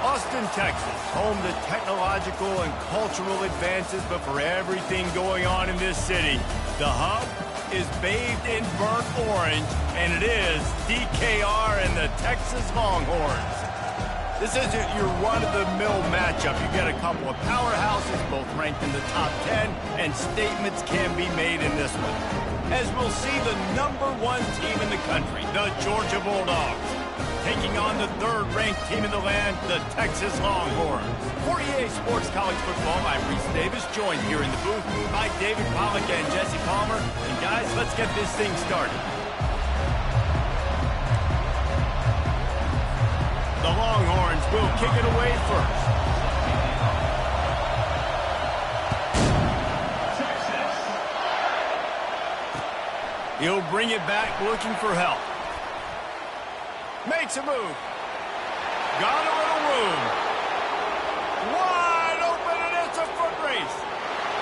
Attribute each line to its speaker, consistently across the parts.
Speaker 1: Austin, Texas, home to technological and cultural advances, but for everything going on in this city, the hub is bathed in burnt orange, and it is DKR and the Texas Longhorns. This isn't your run-of-the-mill matchup. You get a couple of powerhouses, both ranked in the top 10, and statements can be made in this one. As we'll see the #1 team in the country, the Georgia Bulldogs, taking on the third-ranked team in the land, the Texas Longhorns. For EA Sports College Football, I'm Reese Davis, joined here in the booth by David Pollack and Jesse Palmer. And guys, let's get this thing started. The Longhorns will kick it away first. He'll bring it back looking for help. Makes a move. Got a little room. Wide open, and it's a foot race.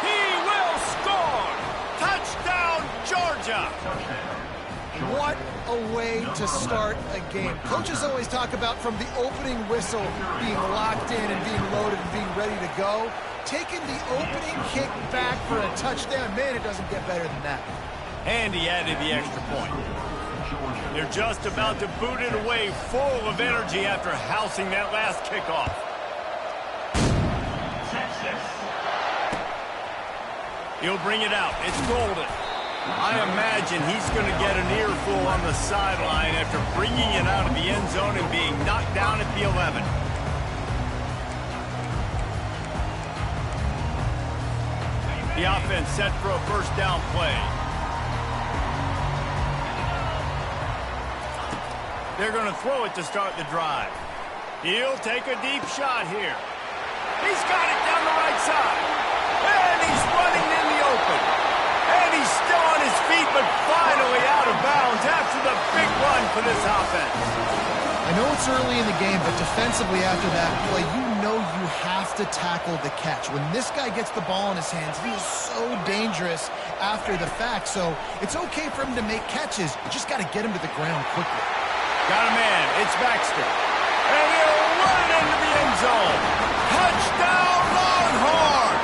Speaker 1: He will score. Touchdown, Georgia.
Speaker 2: What a way to start a game. Coaches always talk about from the opening whistle being locked in and being loaded and being ready to go. Taking the opening kick back for a touchdown, man, it doesn't get better than that.
Speaker 1: And he added the extra point. They're just about to boot it away, full of energy after housing that last kickoff. He'll bring it out. It's golden. I imagine he's going to get an earful on the sideline after bringing it out of the end zone and being knocked down at the 11. The offense set for a first down play. They're going to throw it to start the drive. He'll take a deep shot here. He's got it down the right side. And he's running in the open. And he's still on his feet, but finally out of bounds after the big run for this offense.
Speaker 2: I know it's early in the game, but defensively after that play, you know you have to tackle the catch. When this guy gets the ball in his hands, he is so dangerous after the fact. So it's okay for him to make catches. You just got to get him to the ground quickly.
Speaker 1: Got a man. It's Baxter. And he'll run it into the end zone. Touchdown, Longhorn!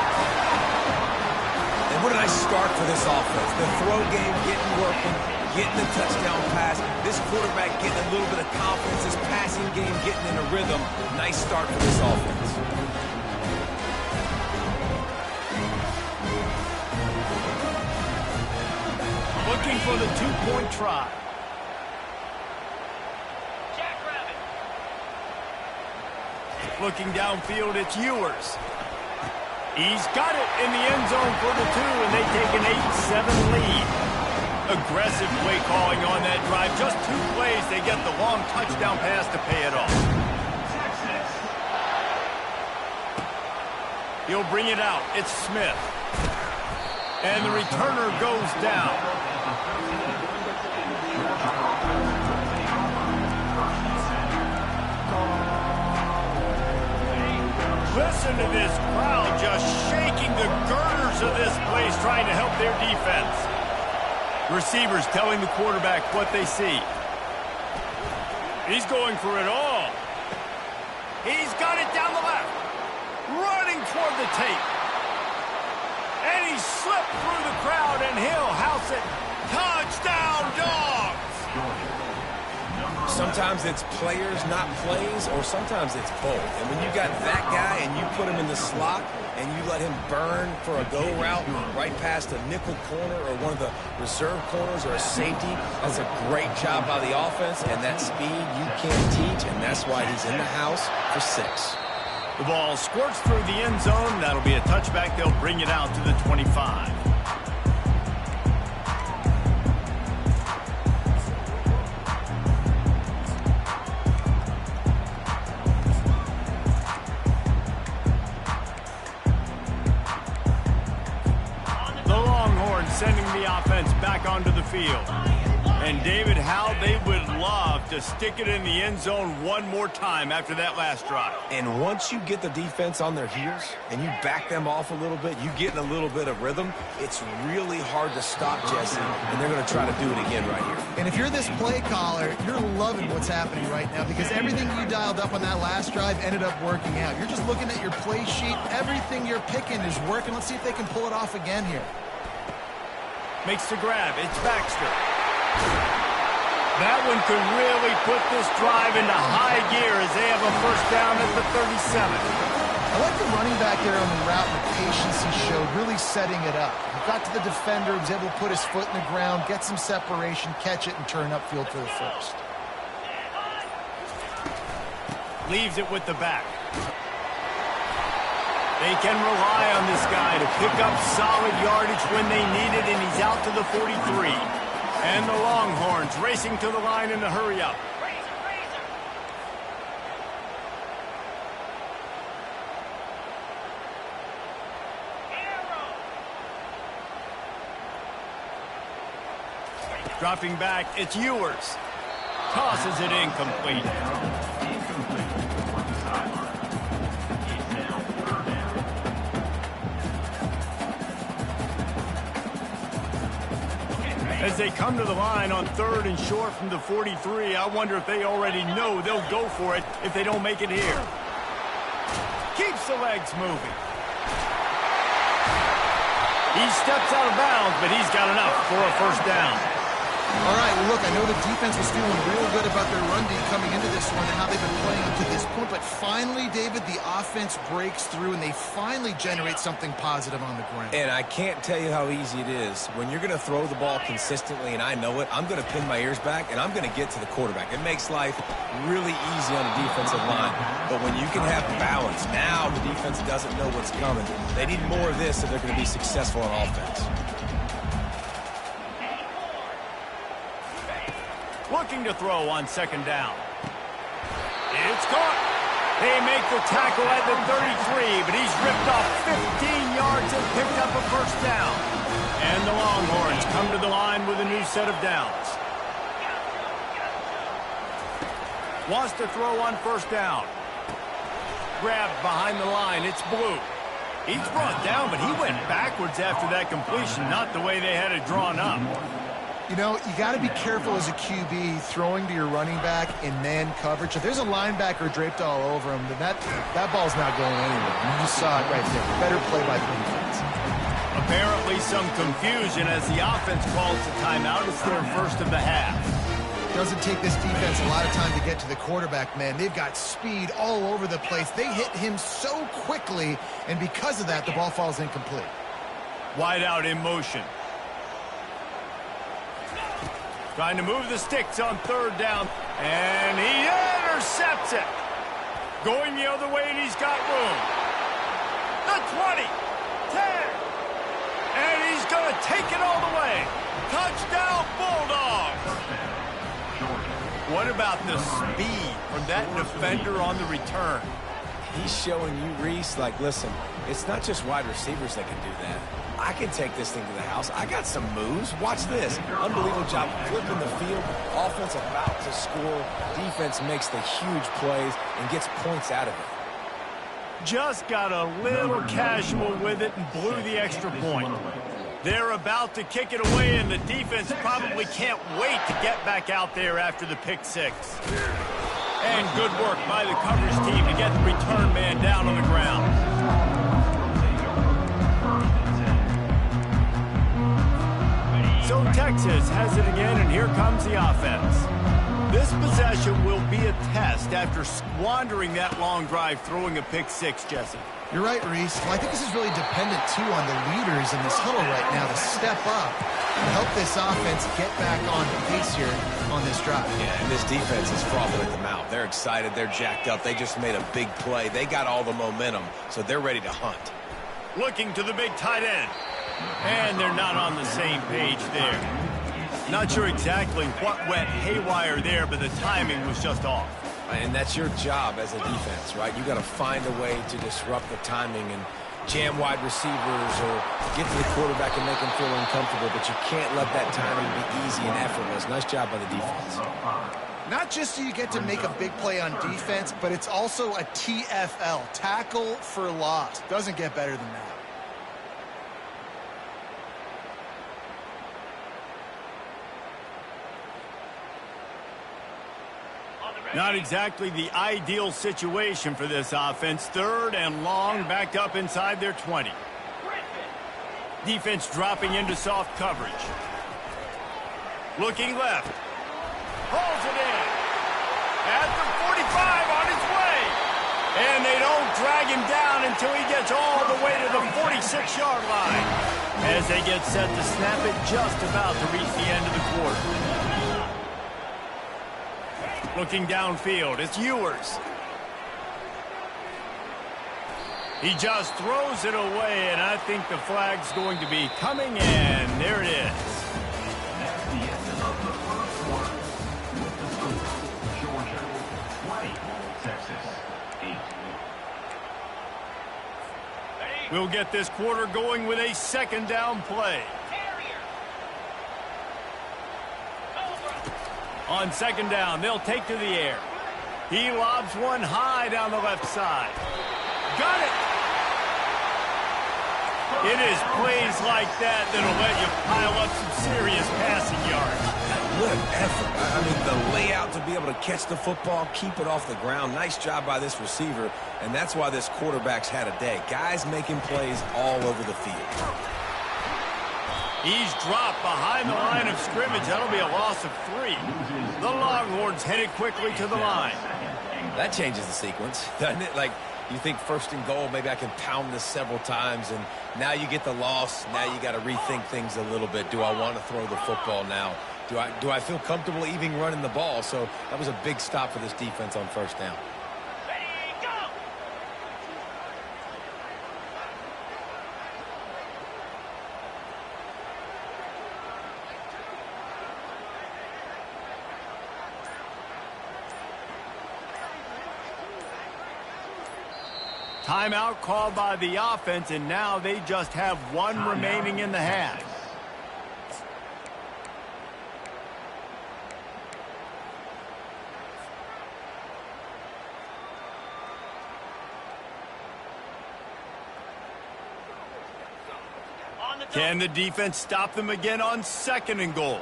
Speaker 3: And what a nice start for this offense. The throw game getting working, getting the touchdown pass. This quarterback getting a little bit of confidence. His passing game getting in a rhythm. Nice start for this offense.
Speaker 1: Looking for the two-point try. Looking downfield, it's Ewers. He's got it in the end zone for the 2, and they take an 8-7 lead. Aggressive play calling on that drive. Just 2 plays, they get the long touchdown pass to pay it off. He'll bring it out. It's Smith. And the returner goes down. Listen to this crowd just shaking the girders of this place, trying to help their defense. Receivers telling the quarterback what they see. He's going for it all. He's got it down the left. Running toward the tape. And he slipped through the crowd, and he'll house it. Touchdown, Dogs!
Speaker 3: Sometimes it's players, not plays, or sometimes it's both. And when you got that guy and you put him in the slot and you let him burn for a go route right past a nickel corner or one of the reserve corners or a safety, that's a great job by the offense. And that speed you can't teach, and that's why he's in the house for 6.
Speaker 1: The ball squirts through the end zone. That'll be a touchback. They'll bring it out to the 25. Sending the offense back onto the field. And David, how they would love to stick it in the end zone one more time after that last drive.
Speaker 3: And once you get the defense on their heels and you back them off a little bit, you get in a little bit of rhythm, it's really hard to stop, Jesse, and they're going to try to do it again right here.
Speaker 2: And if you're this play caller, you're loving what's happening right now because everything you dialed up on that last drive ended up working out. You're just looking at your play sheet. Everything you're picking is working. Let's see if they can pull it off again here.
Speaker 1: Makes the grab. It's Baxter. That one could really put this drive into high gear as they have a first down at the 37.
Speaker 2: I like the running back there on the route and the patience he showed, really setting it up. He got to the defender, was able to put his foot in the ground, get some separation, catch it, and turn upfield for the first.
Speaker 1: Leaves it with the back. They can rely on this guy to pick up solid yardage when they need it, and he's out to the 43. And the Longhorns racing to the line in the hurry-up. Dropping back, it's Ewers. Tosses it incomplete. As they come to the line on 3rd and short from the 43, I wonder if they already know they'll go for it if they don't make it here. Keeps the legs moving. He steps out of bounds, but he's got enough for a first down.
Speaker 2: All right, well, look, I know the defense was feeling real good about their run D coming into this one and how they've been playing up to this point, but finally, David, the offense breaks through and they finally generate something positive on the ground.
Speaker 3: And I can't tell you how easy it is. When you're going to throw the ball consistently, and I know it, I'm going to pin my ears back, and I'm going to get to the quarterback. It makes life really easy on the defensive line. But when you can have balance, now the defense doesn't know what's coming. They need more of this if they're going to be successful on offense.
Speaker 1: Looking to throw on 2nd down. It's caught. They make the tackle at the 33, but he's ripped off 15 yards and picked up a first down. And the Longhorns come to the line with a new set of downs. Wants to throw on 1st down. Grabbed behind the line. It's Blue. He's brought down, but he went backwards after that completion, not the way they had it drawn up.
Speaker 2: You know, you got to be careful as a QB throwing to your running back in man coverage. If there's a linebacker draped all over him, then that ball's not going anywhere. You just saw it right there. Better play by the defense.
Speaker 1: Apparently some confusion as the offense calls the timeout. It's their first of the half.
Speaker 2: Doesn't take this defense a lot of time to get to the quarterback, man. They've got speed all over the place. They hit him so quickly, and because of that, the ball falls incomplete.
Speaker 1: Wide out in motion. Trying to move the sticks on 3rd down, and he intercepts it. Going the other way, and he's got room. The 20, 10, and he's going to take it all the way. Touchdown, Bulldogs. What about the speed from that defender on the return?
Speaker 3: He's showing you, Reese, like, listen, it's not just wide receivers that can do that. I can take this thing to the house. I got some moves. Watch this. Unbelievable job flipping the field. Offense about to score. Defense makes the huge plays and gets points out of it.
Speaker 1: Just got a little casual with it and blew the extra point. They're about to kick it away, and the defense probably can't wait to get back out there after the pick six. And good work by the coverage team to get the return man down on the ground. So Texas has it again, and here comes the offense. This possession will be a test after squandering that long drive throwing a pick six, Jesse.
Speaker 2: You're right, Reese. Well, I think this is really dependent, too, on the leaders in this huddle right now to step up and help this offense get back on pace here on this drive.
Speaker 3: Yeah, and this defense is frothing at the mouth. They're excited. They're jacked up. They just made a big play. They got all the momentum, so they're ready to hunt.
Speaker 1: Looking to the big tight end. And they're not on the same page there. Not sure exactly what went haywire there, but the timing was just off.
Speaker 3: And that's your job as a defense, right? You got to find a way to disrupt the timing and jam wide receivers or get to the quarterback and make him feel uncomfortable, but you can't let that timing be easy and effortless. Nice job by the defense.
Speaker 2: Not just do you get to make a big play on defense, but it's also a TFL, tackle for loss. Doesn't get better than that.
Speaker 1: Not exactly the ideal situation for this offense. 3rd and long, backed up inside their 20. Defense dropping into soft coverage. Looking left. Pulls it in. At the 45 on his way. And they don't drag him down until he gets all the way to the 46-yard line. As they get set to snap it, just about to reach the end of the quarter. Looking downfield, it's Ewers. He just throws it away, and I think the flag's going to be coming in. There it is.
Speaker 4: That's the end of the first quarter. The score, Georgia 20, Texas 8.
Speaker 1: We'll get this quarter going with a 2nd down play. On 2nd down, they'll take to the air. He lobs one high down the left side. Got it! It is plays like that that'll let you pile up some serious passing yards.
Speaker 3: What an effort. I mean, the layout to be able to catch the football, keep it off the ground. Nice job by this receiver, and that's why this quarterback's had a day. Guys making plays all over the field.
Speaker 1: He's dropped behind the line of scrimmage. That'll be a loss of 3. The Longhorns headed quickly to the line.
Speaker 3: That changes the sequence, doesn't it? Like, you think 1st and goal, maybe I can pound this several times, and now you get the loss. Now you got to rethink things a little bit. Do I want to throw the football now? Do I feel comfortable even running the ball? So that was a big stop for this defense on 1st down.
Speaker 1: Timeout called by the offense, and now they just have 1 remaining in the half. Can the defense stop them again on 2nd and goal?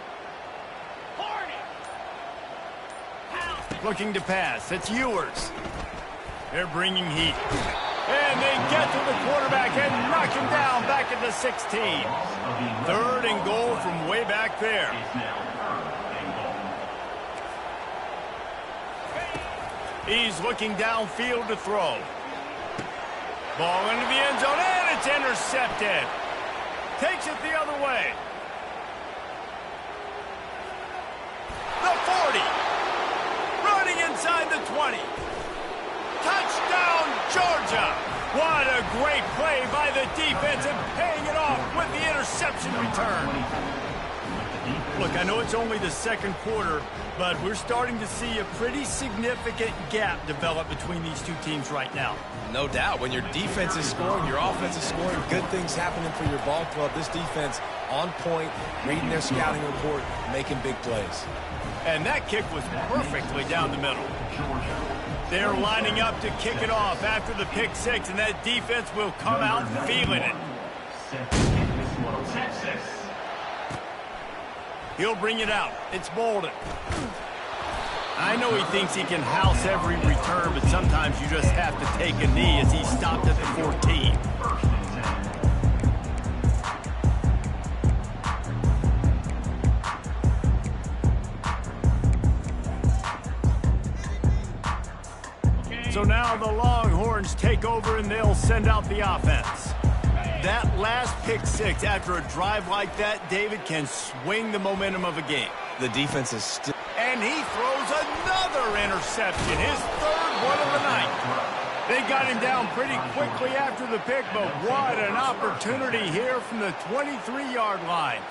Speaker 1: Looking to pass. It's Ewers. They're bringing heat. And they get to the quarterback and knock him down back at the 16. 3rd and goal from way back there. He's looking downfield to throw. Ball into the end zone, and it's intercepted. Takes it the other way. The 40. Running inside the 20. Touchdown, Georgia! What a great play by the defense and paying it off with the interception return. Look, I know it's only the 2nd quarter, but we're starting to see a pretty significant gap develop between these two teams right now.
Speaker 3: No doubt. When your defense is scoring, your offense is scoring, good things happening for your ball club. This defense on point, reading their scouting report, making big plays.
Speaker 1: And that kick was perfectly down the middle. They're lining up to kick it off after the pick 6, and that defense will come out feeling it. He'll bring it out. It's Bolden. I know he thinks he can house every return, but sometimes you just have to take a knee as he stopped at the 14. So now the Longhorns take over and they'll send out the offense. That last pick 6 after a drive like that, David, can swing the momentum of a game.
Speaker 3: The defense is still...
Speaker 1: And he throws another interception, his 3rd one of the night. They got him down pretty quickly after the pick, but what an opportunity here from the 23-yard line.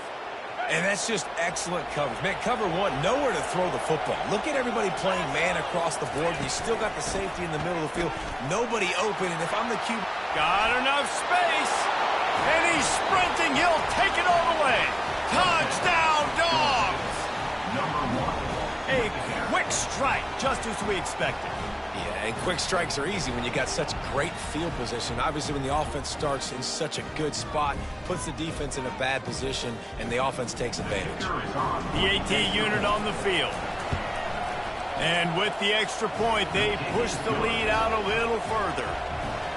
Speaker 3: And that's just excellent coverage. Man, cover 1, nowhere to throw the football. Look at everybody playing man across the board. You still got the safety in the middle of the field. Nobody open, and if I'm the QB...
Speaker 1: Got enough space, and he's sprinting. He'll take it all the way. Touchdown, Dogs! A quick strike, just as we expected.
Speaker 3: Yeah, and quick strikes are easy when you got such great field position. Obviously, when the offense starts in such a good spot, puts the defense in a bad position, and the offense takes advantage.
Speaker 1: The AT unit on the field. And with the extra point, they push the lead out a little further.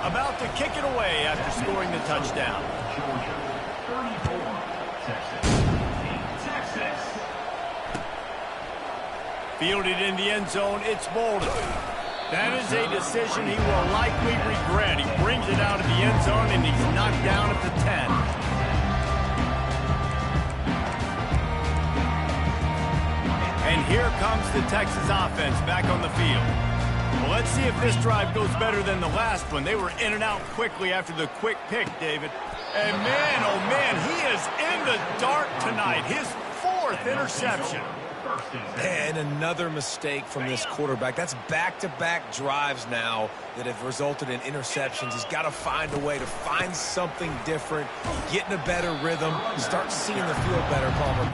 Speaker 1: About to kick it away after scoring the touchdown.
Speaker 4: Georgia, 34. Texas. Texas.
Speaker 1: Fielded in the end zone, it's Bolden. That is a decision he will likely regret. He brings it out of the end zone, and he's knocked down at the 10. And here comes the Texas offense back on the field. Well, let's see if this drive goes better than the last one. They were in and out quickly after the quick pick, David. And man, oh man, he is in the dark tonight. His 4th interception.
Speaker 3: And another mistake from this quarterback. That's back-to-back drives now that have resulted in interceptions. He's got to find a way to find something different, get in a better rhythm, start seeing the field better, Palmer.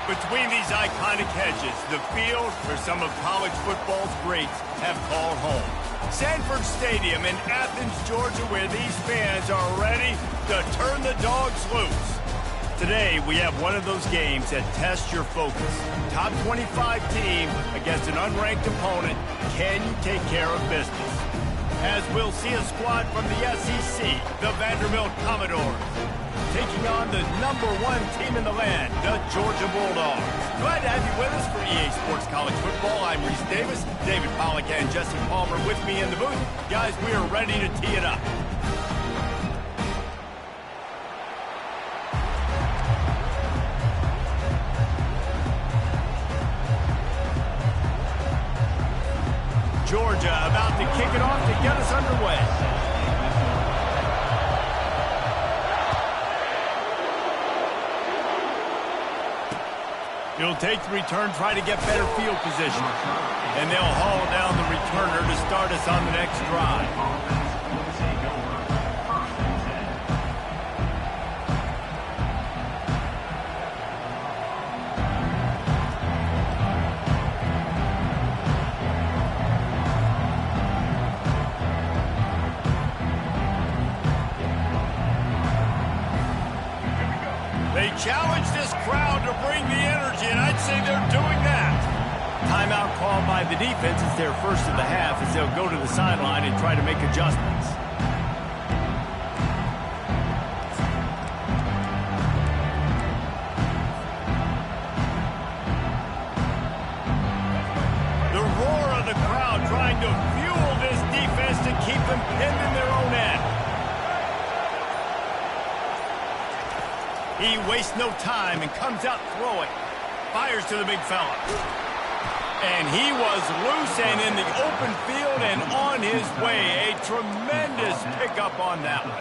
Speaker 1: Between these iconic hedges, the field where some of college football's greats have called home. Sanford Stadium in Athens, Georgia, where these fans are ready to turn the dogs loose. Today, we have one of those games that tests your focus. Top 25 team against an unranked opponent. Can you take care of business? as we'll see a squad from the SEC, the Vanderbilt Commodores, taking on the #1 team in the land, the Georgia Bulldogs. Glad to have you with us for EA Sports College Football. I'm Reese Davis, David Pollack and Jesse Palmer with me in the booth. Guys, we are ready to tee it up. Georgia about to kick it off to get us underway. He'll take the return, try to get better field position. And they'll haul down the returner to start us on the next drive. They challenge this crowd to bring the energy, and I'd say they're doing that. Timeout called by the defense. It's their first of the half as they'll go to the sideline and try to make adjustments. The roar of the crowd trying to fuel this defense to keep them pinned in their own end. He wastes no time and comes out throwing. Fires to the big fella. And he was loose and in the open field and on his way. A tremendous pickup on that one.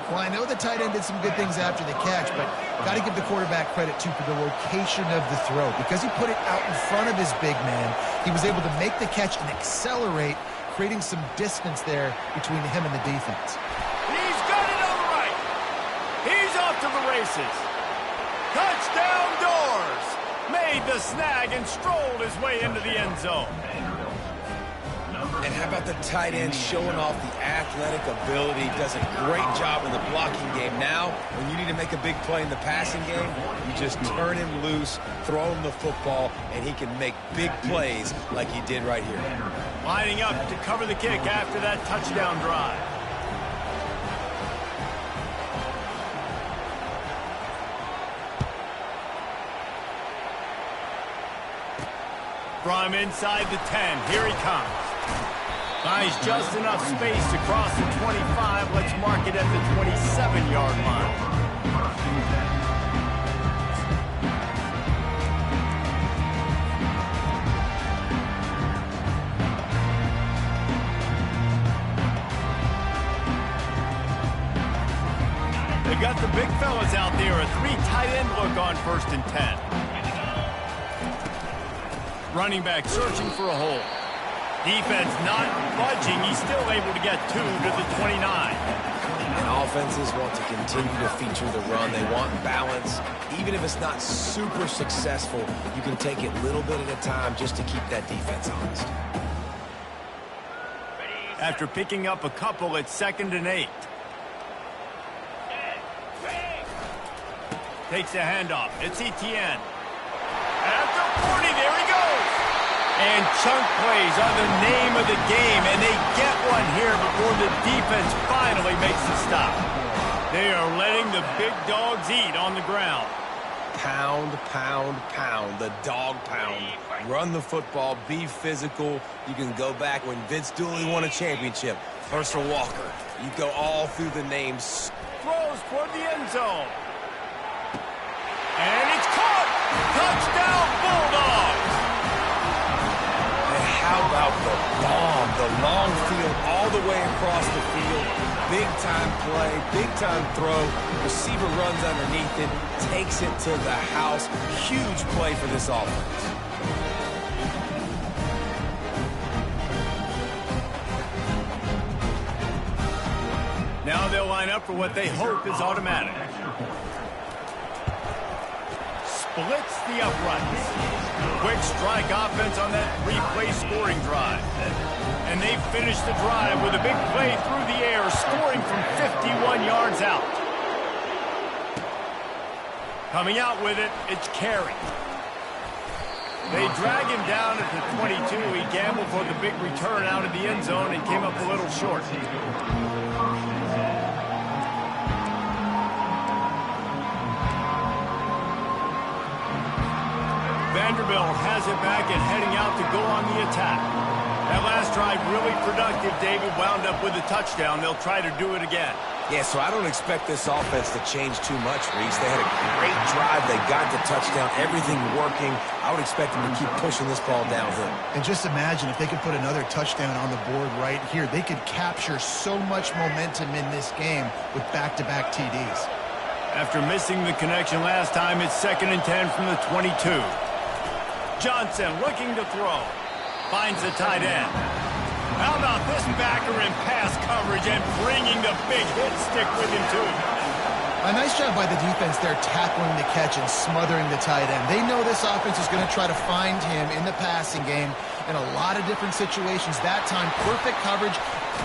Speaker 2: Well, I know the tight end did some good things after the catch, but got to give the quarterback credit, too, for the location of the throw. Because he put it out in front of his big man, he was able to make the catch and accelerate, creating some distance there between him and the defense.
Speaker 1: He's got it on the right. He's off to the races. Touchdown Doors! Made the snag and strolled his way into the end zone.
Speaker 3: And how about the tight end showing off the athletic ability? Does a great job in the blocking game. Now, when you need to make a big play in the passing game, you just turn him loose, throw him the football, and he can make big plays like he did right here.
Speaker 1: Lining up to cover the kick after that touchdown drive. From inside the 10, here he comes. Finds just enough space to cross the 25. Let's mark it at the 27-yard line. They got the big fellas out there. A 3 tight end look on 1st and 10. Running back searching for a hole. Defense not budging. He's still able to get 2 to the 29.
Speaker 3: And offenses want to continue to feature the run. They want balance. Even if it's not super successful, you can take it little bit at a time just to keep that defense honest.
Speaker 1: After picking up a couple at 2nd and 8. Takes a handoff. It's Etienne. After 40, there he goes. And chunk plays are the name of the game, and they get one here before the defense finally makes the stop. They are letting the big dogs eat on the ground.
Speaker 3: Pound, pound, pound, the dog pound. Run the football, be physical. You can go back when Vince Dooley won a championship. Herschel Walker. You go all through the names.
Speaker 1: Throws toward the end zone. And it's caught! Touchdown Bulldogs!
Speaker 3: And how about the bomb? The long field all the way across the field. Big-time play, big-time throw. Receiver runs underneath it, takes it to the house. Huge play for this offense.
Speaker 1: Now they'll line up for what they hope is automatic. Splits the uprights. Quick strike offense on that 3-play scoring drive. And they finish the drive with a big play through the air, scoring from 51 yards out. Coming out with it, it's Carey. They drag him down at the 22. He gambled for the big return out of the end zone and came up a little short. Vanderbilt has it back and heading out to go on the attack. That last drive really productive. David wound up with a touchdown. They'll try to do it again.
Speaker 3: Yeah, so I don't expect this offense to change too much, Reese. They had a great drive. They got the touchdown. Everything working. I would expect them to keep pushing this ball downhill.
Speaker 2: And just imagine if they could put another touchdown on the board right here. They could capture so much momentum in this game with back-to-back TDs.
Speaker 1: After missing the connection last time, it's 2nd and 10 from the 22. Johnson looking to throw. Finds the tight end. How about this backer in pass coverage and bringing the big hit stick with him, too?
Speaker 2: A nice job by the defense there tackling the catch and smothering the tight end. They know this offense is going to try to find him in the passing game in a lot of different situations. That time, perfect coverage.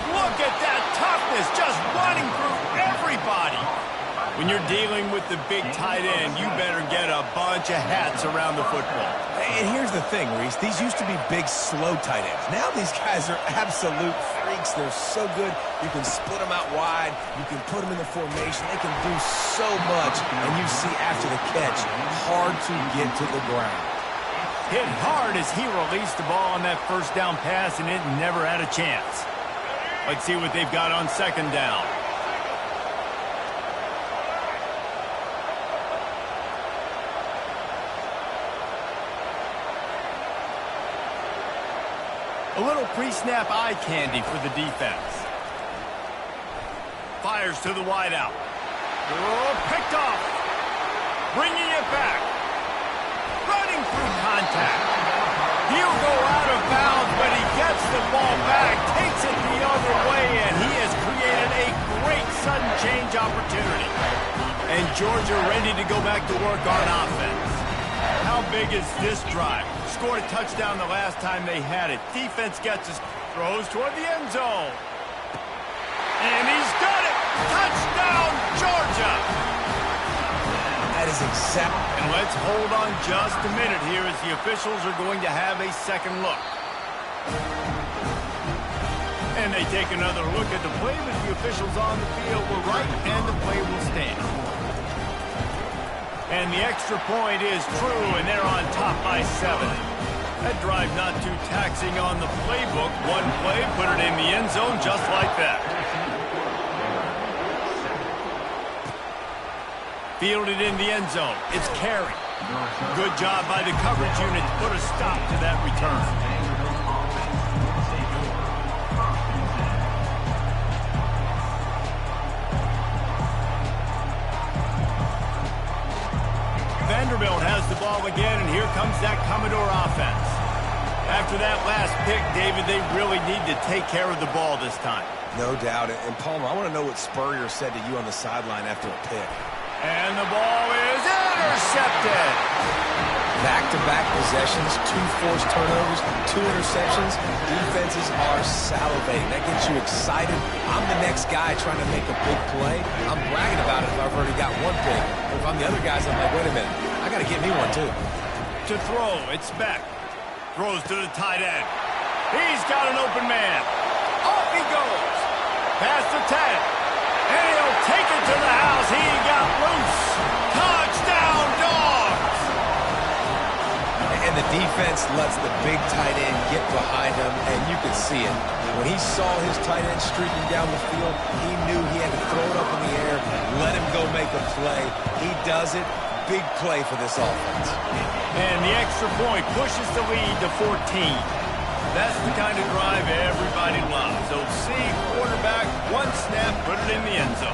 Speaker 1: Look at that toughness, just running through everybody. When you're dealing with the big tight end, you better get a bunch of hats around the football.
Speaker 3: And here's the thing, Reese. These used to be big, slow tight ends. Now these guys are absolute freaks. They're so good. You can split them out wide. You can put them in the formation. They can do so much. And you see after the catch, hard to get to the ground.
Speaker 1: Hit hard as he released the ball on that first down pass, and it never had a chance. Let's see what they've got on 2nd down. A little pre-snap eye candy for the defense. Fires to the wideout. Oh, picked off. Bringing it back. Running through contact. He'll go out of bounds, but he gets the ball back, takes it the other way, and he has created a great sudden change opportunity. And Georgia ready to go back to work on offense. How big is this drive? Scored a touchdown the last time they had it. Defense gets us, throws toward the end zone. And he's got it! Touchdown, Georgia!
Speaker 3: That is exact.
Speaker 1: And let's hold on just a minute here as the officials are going to have a second look. And they take another look at the play, but the officials on the field were right, and the play will stand. And the extra point is true, and they're on top by 7. That drive not too taxing on the playbook. One play, put it in the end zone just like that. Fielded in the end zone. It's Carey. Good job by the coverage unit to put a stop to that return. Vanderbilt has the ball again, and here comes that Commodore offense. After that last pick, David, they really need to take care of the ball this time.
Speaker 3: No doubt. And Palmer, I want to know what Spurrier said to you on the sideline after a pick.
Speaker 1: And the ball is intercepted.
Speaker 3: Back-to-back possessions, 2 forced turnovers, 2 interceptions. Defenses are salivating. That gets you excited. I'm the next guy trying to make a big play. I'm bragging about it if I've already got one pick. But if I'm the other guys, I'm like, wait a minute. I got to get me one, too.
Speaker 1: To throw, it's Beck. Throws to the tight end. He's got an open man. Off he goes. Past the 10. And he'll take it to the house. He got loose. Touchdown, Dogs!
Speaker 3: And the defense lets the big tight end get behind him, and you can see it. When he saw his tight end streaking down the field, he knew he had to throw it up in the air, let him go make a play. He does it. Big play for this offense.
Speaker 1: And the extra point pushes the lead to 14. That's the kind of drive everybody loves. So see quarterback, one snap, put it in the end zone.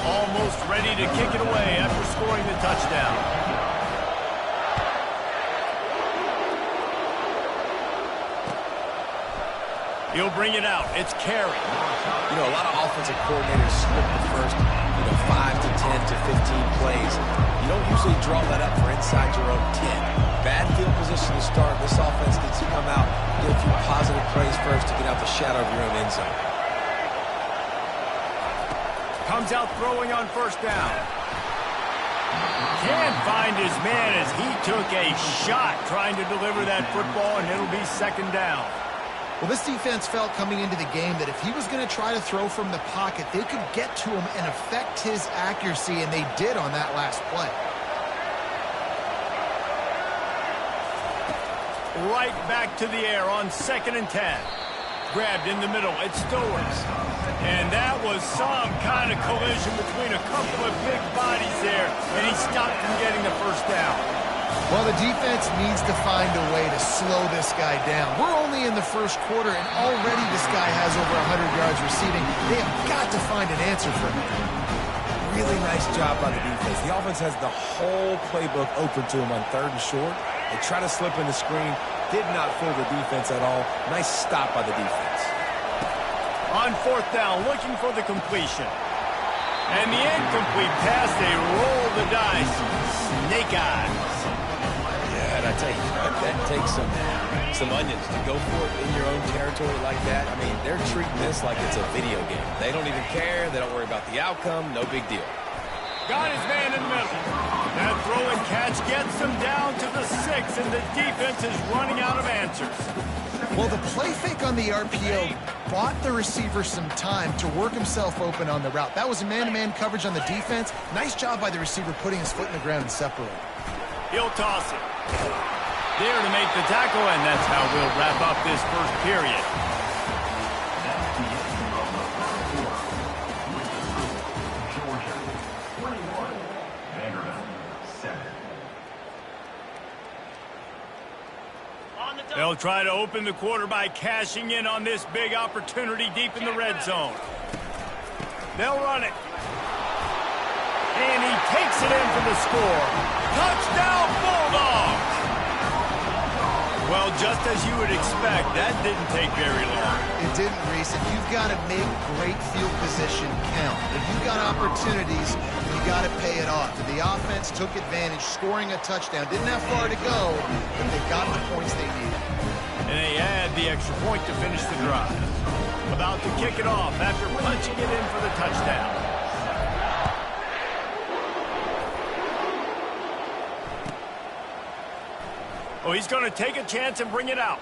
Speaker 1: Almost ready to kick it away after scoring the touchdown. He'll bring it out. It's Carey.
Speaker 3: You know, a lot of offensive coordinators split the first, 5 to 10 to 15 plays. You don't usually draw that up for inside your own 10. Bad field position to start. This offense needs to come out, get a few positive plays first to get out the shadow of your own end zone.
Speaker 1: Comes out throwing on first down. Can't find his man as he took a shot trying to deliver that football, and it'll be second down.
Speaker 2: Well, this defense felt coming into the game that if he was going to try to throw from the pocket, they could get to him and affect his accuracy, and they did on that last play.
Speaker 1: Right back to the air on 2nd and 10. Grabbed in the middle. It Stowers. And that was some kind of collision between a couple of big bodies there, and he stopped from getting the first down.
Speaker 2: Well, the defense needs to find a way to slow this guy down. We're only in the first quarter, and already this guy has over 100 yards receiving. They have got to find an answer for him.
Speaker 3: Really nice job by the defense. The offense has the whole playbook open to him on 3rd and short. They try to slip in the screen. Did not fool the defense at all. Nice stop by the defense.
Speaker 1: On 4th down, looking for the completion. And the incomplete pass, they roll the dice. Snake eyes.
Speaker 3: Yeah, and I tell you, that takes some onions to go for it in your own territory like that. I mean, they're treating this like it's a video game. They don't even care. They don't worry about the outcome. No big deal.
Speaker 1: Got his man in the middle. That throw and catch gets them down to the 6, and the defense is running out of answers.
Speaker 2: Well, the play fake on the RPO bought the receiver some time to work himself open on the route. That was a man-to-man coverage on the defense. Nice job by the receiver putting his foot in the ground and separating.
Speaker 1: He'll toss it. There to make the tackle, and that's how we'll wrap up this first period. They'll try to open the quarter by cashing in on this big opportunity deep in the red zone. They'll run it. And he takes it in for the score. Touchdown, Bulldogs! Well, just as you would expect, that didn't take very long.
Speaker 2: It didn't, Reese, and you've got to make great field position count. If you've got opportunities, you got to pay it off. And the offense took advantage, scoring a touchdown. Didn't have far to go, but they got the points they needed.
Speaker 1: And they add the extra point to finish the drive. About to kick it off after punching it in for the touchdown. Oh, he's going to take a chance and bring it out.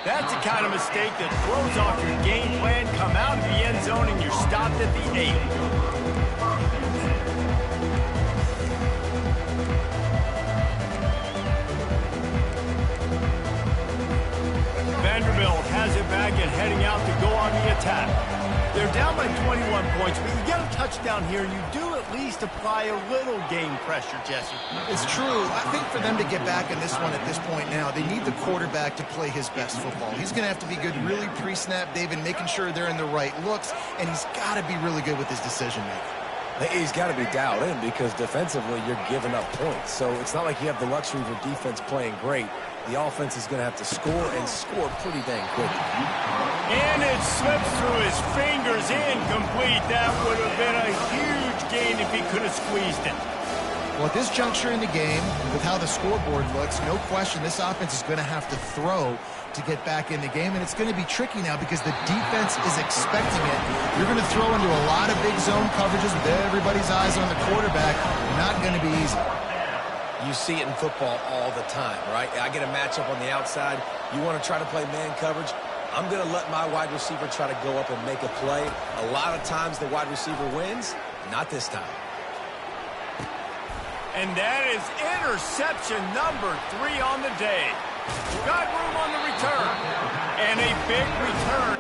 Speaker 1: That's the kind of mistake that throws off your game plan. Come out of the end zone and you're stopped at the 8. Vanderbilt has it back and heading out to go on the attack. They're down by 21 points, but you get a touchdown here, and you do at least apply a little game pressure, Jesse.
Speaker 2: It's true. I think for them to get back in this one at this point now, they need the quarterback to play his best football. He's going to have to be good really pre-snap, David, making sure they're in the right looks, and he's got to be really good with his decision-making.
Speaker 3: He's got to be dialed in because defensively you're giving up points. So it's not like you have the luxury of your defense playing great. The offense is going to have to score and score pretty dang quickly.
Speaker 1: And it slips through his fingers, incomplete. That would have been a huge gain if he could have squeezed it.
Speaker 2: Well, at this juncture in the game, with how the scoreboard looks, no question this offense is going to have to throw to get back in the game, and it's going to be tricky now because the defense is expecting it. You're going to throw into a lot of big zone coverages with everybody's eyes on the quarterback. Not going to be easy.
Speaker 3: You see it in football all the time, right? I get a matchup on the outside. You want to try to play man coverage. I'm going to let my wide receiver try to go up and make a play. A lot of times the wide receiver wins. Not this time.
Speaker 1: And that is interception number 3 on the day. Got room on the return. And a big return.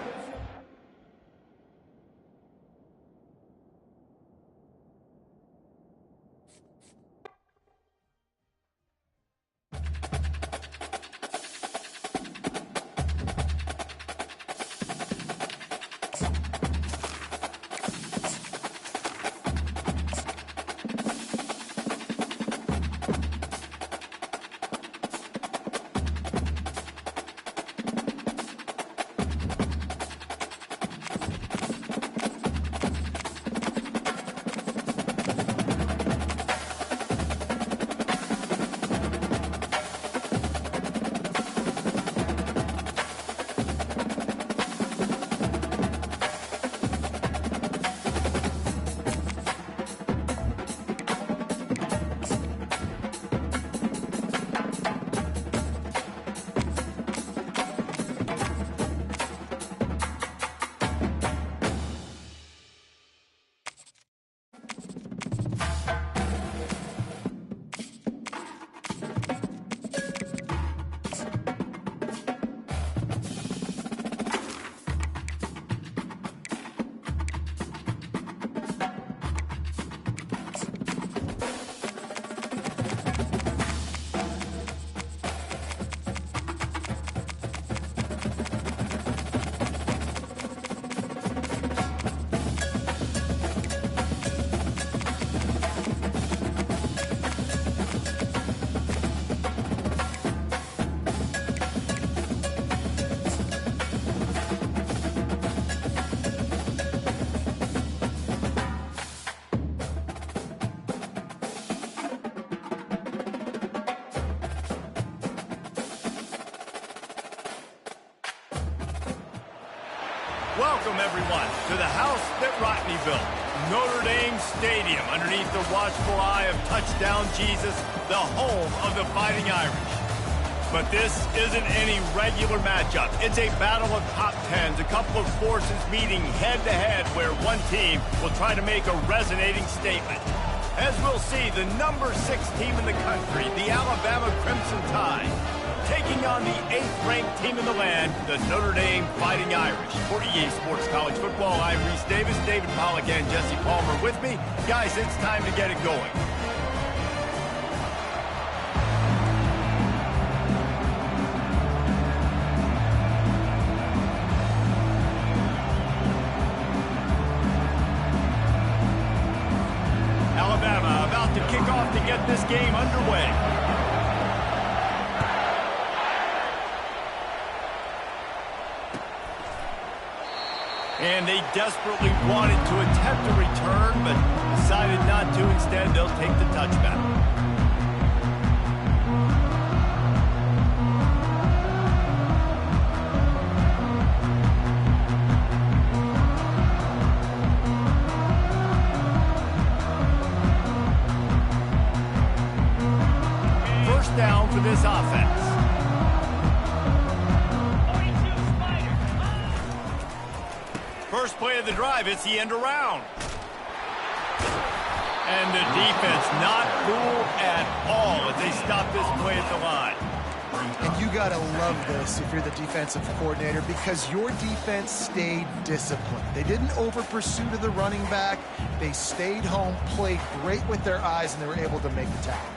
Speaker 1: Welcome, everyone, to the house that Rodney built, Notre Dame Stadium, underneath the watchful eye of Touchdown Jesus, the home of the Fighting Irish. But this isn't any regular matchup. It's a battle of top tens, a couple of forces meeting head-to-head where one team will try to make a resonating statement. As we'll see, the number 6 team in the country, the Alabama Crimson Tide, taking on the 8th-ranked team in the land, the Notre Dame Fighting Irish. For EA Sports College Football, I'm Reese Davis, David Pollack, and Jesse Palmer with me. Guys, it's time to get it going. Alabama about to kick off to get this game underway. And they desperately wanted to attempt a return, but decided not to. Instead, they'll take the touchback. First down for this offense. First play of the drive, it's the end around. And the defense not fooled at all as they stop this play at the line.
Speaker 2: And you got to love this if you're the defensive coordinator, because your defense stayed disciplined. They didn't over-pursue to the running back. They stayed home, played great with their eyes, and they were able to make the tackle.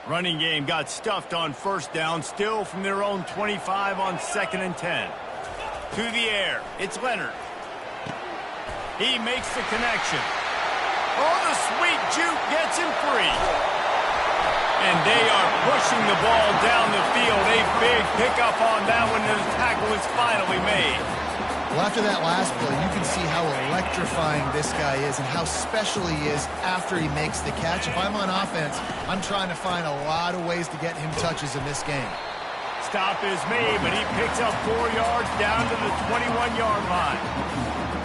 Speaker 1: Running game got stuffed on first down, still from their own 25 on 2nd and 10. To the air, it's Leonard. He makes the connection. Oh, the sweet juke gets him free. And they are pushing the ball down the field. A big pickup on that one, and the tackle is finally made.
Speaker 2: Well, after that last play, you can see how electrifying this guy is and how special he is after he makes the catch. If I'm on offense, I'm trying to find a lot of ways to get him touches in this game.
Speaker 1: Stop is made, but he picks up 4 yards down to the 21-yard line.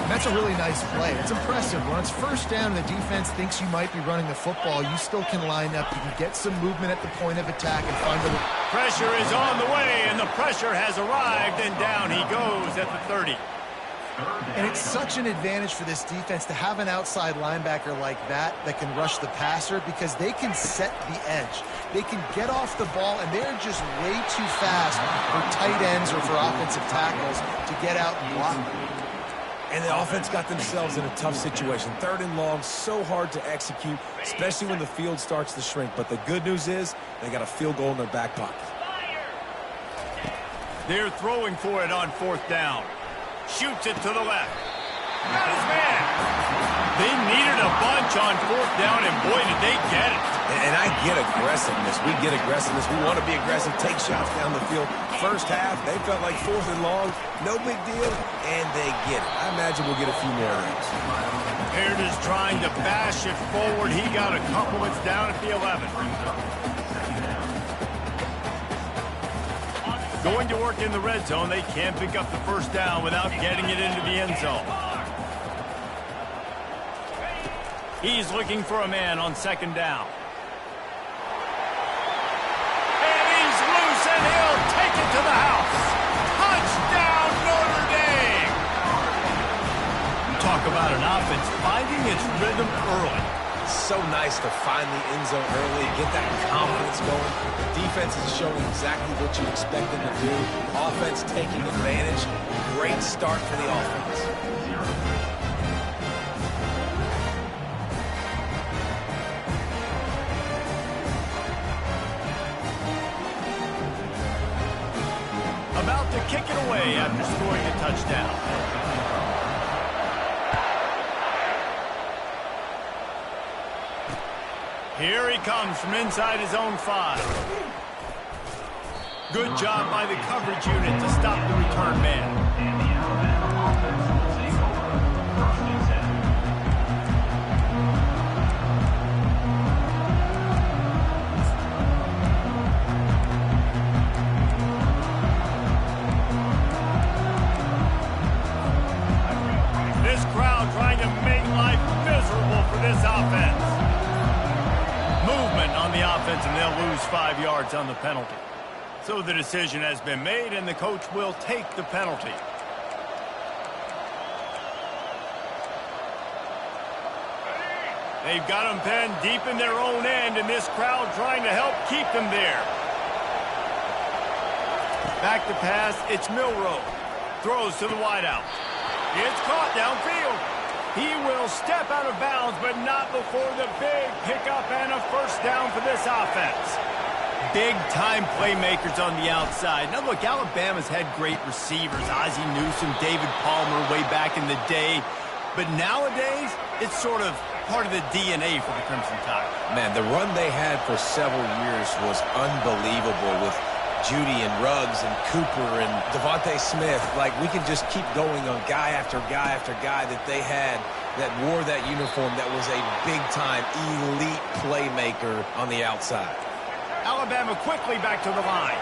Speaker 2: And that's a really nice play. It's impressive. When it's first down and the defense thinks you might be running the football, you still can line up. You can get some movement at the point of attack and find the...
Speaker 1: Pressure is on the way, and the pressure has arrived, and down he goes at the 30.
Speaker 2: And it's such an advantage for this defense to have an outside linebacker like that can rush the passer, because they can set the edge. They can get off the ball, and they're just way too fast for tight ends or for offensive tackles to get out and block.
Speaker 3: And the offense got themselves in a tough situation. 3rd and long, so hard to execute, especially when the field starts to shrink. But the good news is they got a field goal in their back pocket.
Speaker 1: They're throwing for it on 4th down. Shoots it to the left. Got his man. They needed a bunch on 4th down, and boy, did they get it.
Speaker 3: And I get aggressiveness. We get aggressiveness. We want to be aggressive, take shots down the field. First half, they felt like 4th and long. No big deal, and they get it. I imagine we'll get a few more of those.
Speaker 1: Baird is trying to bash it forward. He got a couple. It's down at the 11. Going to work in the red zone. They can't pick up the first down without getting it into the end zone. He's looking for a man on 2nd down. And he's loose, and he'll take it to the house. Touchdown, Notre Dame! Talk about an offense finding its rhythm early.
Speaker 3: So nice to find the end zone early, get that confidence going. The defense is showing exactly what you expect them to do. Offense taking advantage. Great start for the offense.
Speaker 1: About to kick it away after scoring a touchdown. Here he comes from inside his own 5. Good job by the coverage unit to stop the return man.
Speaker 4: And the Alabama offense will take over 1st and 10.
Speaker 1: crowd trying to make life miserable for this offense. Movement on the offense, and they'll lose 5 yards on the penalty. So the decision has been made, and the coach will take the penalty. They've got them penned deep in their own end, and this crowd trying to help keep them there. Back to pass, it's Milroe. Throws to the wideout. It's caught downfield. He will step out of bounds, but not before the big pickup and a first down for this offense. Big-time playmakers on the outside. Now, look, Alabama's had great receivers. Ozzie Newsome, David Palmer way back in the day. But nowadays, it's sort of part of the DNA for the Crimson Tide.
Speaker 3: Man, the run they had for several years was unbelievable with Judy and Ruggs and Cooper and Devontae Smith. Like, we can just keep going on guy after guy after guy that they had that wore that uniform that was a big-time elite playmaker on the outside.
Speaker 1: Alabama quickly back to the line.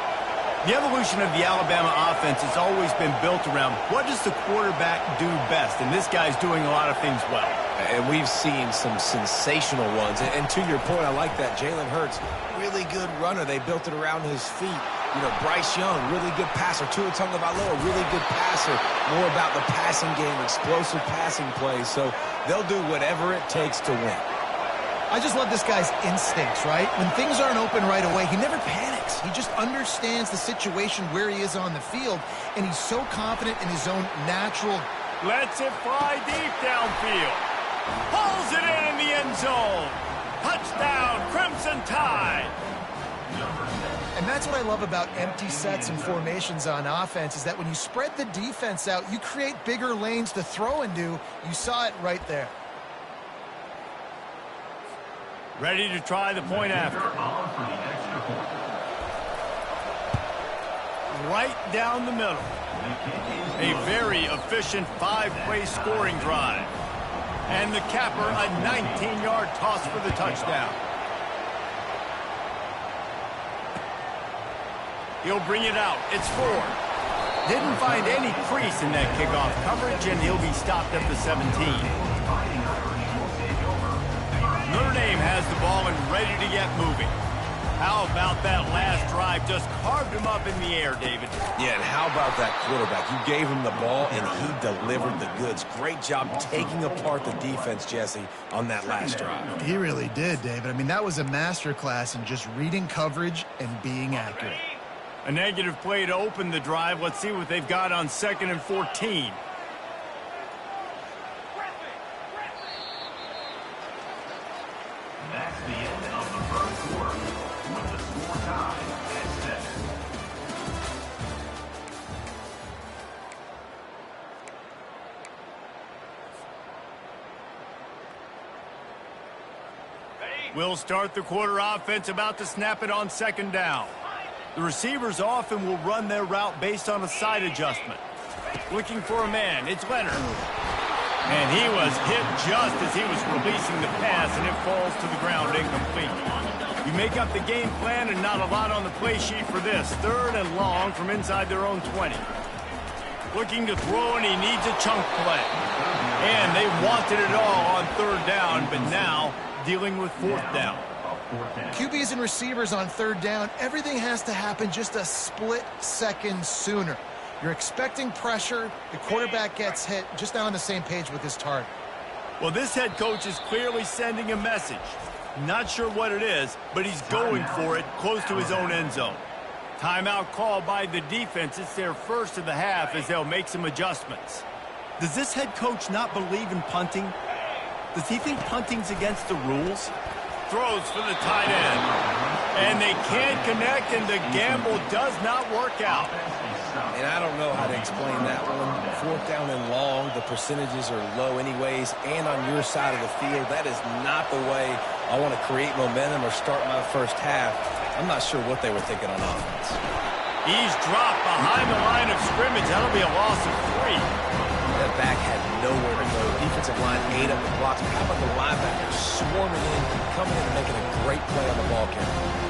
Speaker 1: The evolution of the Alabama offense has always been built around what does the quarterback do best, and this guy's doing a lot of things well.
Speaker 3: And we've seen some sensational ones. And to your point, I like that. Jalen Hurts, really good runner. They built it around his feet. You know, Bryce Young, really good passer. Tua Tagovailoa, really good passer. More about the passing game, explosive passing plays. So they'll do whatever it takes to win.
Speaker 2: I just love this guy's instincts, right? When things aren't open right away, he never panics. He just understands the situation where he is on the field, and he's so confident in his own natural.
Speaker 1: Lets it fly deep downfield. Pulls it in the end zone. Touchdown, Crimson Tide.
Speaker 2: And that's what I love about empty sets and formations on offense, is that when you spread the defense out, you create bigger lanes to throw into. You saw it right there.
Speaker 1: Ready to try the point after. Right down the middle. A very efficient 5-play scoring drive. And the capper, a 19-yard toss for the touchdown. He'll bring it out. It's 4. Didn't find any crease in that kickoff coverage, and he'll be stopped at the 17. Notre Dame has the ball and ready to get moving. How about that last drive? Just carved him up in the air, David.
Speaker 3: Yeah, and how about that quarterback? You gave him the ball, and he delivered the goods. Great job taking apart the defense, Jesse, on that last drive.
Speaker 2: He really did, David. I mean, that was a masterclass in just reading coverage and being accurate.
Speaker 1: A negative play to open the drive. Let's see what they've got on 2nd and 14.
Speaker 4: That's the end of the first quarter, with the score tied at 7.
Speaker 1: We'll start the quarter offense, about to snap it on 2nd down. The receivers often will run their route based on a side adjustment. Looking for a man, it's Leonard. And he was hit just as he was releasing the pass, and it falls to the ground incomplete. You make up the game plan, and not a lot on the play sheet for this. 3rd and long from inside their own 20. Looking to throw, and he needs a chunk play. And they wanted it all on 3rd down, but now dealing with 4th down.
Speaker 2: QBs and receivers on 3rd down, everything has to happen just a split second sooner. You're expecting pressure, the quarterback gets hit, just not on the same page with his target.
Speaker 1: Well, this head coach is clearly sending a message. Not sure what it is, but he's going for it close to his own end zone. Timeout call by the defense. It's their first of the half as they'll make some adjustments. Does this head coach not believe in punting? Does he think punting's against the rules? Throws for the tight end. And they can't connect, and the gamble does not work out.
Speaker 3: And I don't know how to explain that one. 4th down and long, the percentages are low anyways, and on your side of the field, that is not the way I want to create momentum or start my first half. I'm not sure what they were thinking on offense.
Speaker 1: He's dropped behind the line of scrimmage. That'll be a loss of 3.
Speaker 3: That back had nowhere to go. Defensive line ate up the blocks. How about the linebackers swarming in, coming in and making a great play on the ball carrier?